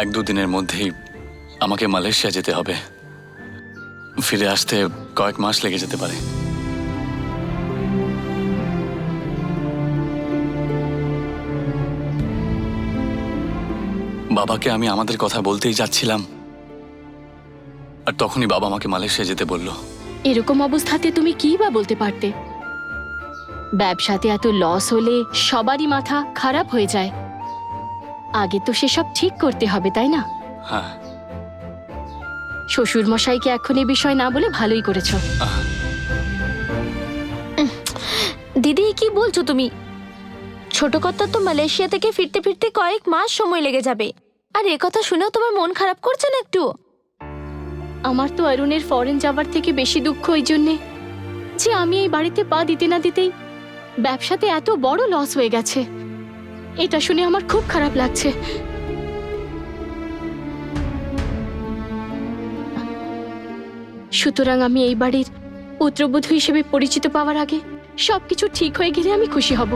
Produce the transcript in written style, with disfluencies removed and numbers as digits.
1-2 দিনের মধ্যেই আমাকে মালয়েশিয়া যেতে হবে। ফিরে আসতে কয়েক মাস লেগে যেতে পারে। বাবাকে আমি আমাদের কথা বলতেই যাচ্ছিলাম, আর তখনই বাবা আমাকে মালয়েশিয়া যেতে বলল। এরকম অবস্থাতে তুমি কি বা বলতে পারতে? ব্যবসাতে এত লস হলে সবারই মাথা খারাপ হয়ে যায়। আগে তো সেসব ঠিক করতে হবে, তাই না? হ্যাঁ। শ্বশুর মশাইকে এখন এই বিষয় না বলে ভালোই করেছো। দিদি কি বলছো তুমি? ছোট কর্তার তো মালয়েশিয়া থেকে ফিরতে ফিরতে কয়েক মাস সময় লেগে যাবে, আর এ কথা শুনেও তোমার মন খারাপ করছে না একটু? আমার তো অরুণের ফরেন যাবার থেকে বেশি দুঃখ এই জন্যে যে আমি এই বাড়িতে পা দিতে না দিতেই ব্যবসাতে এত বড় লস হয়ে গেছে। এটা শুনে আমার খুব খারাপ লাগছে। সুতরাং আমি এই বাড়ির পুত্রবধূ হিসেবে পরিচিত পাওয়ার আগে সবকিছু ঠিক হয়ে গেলে আমি খুশি হব।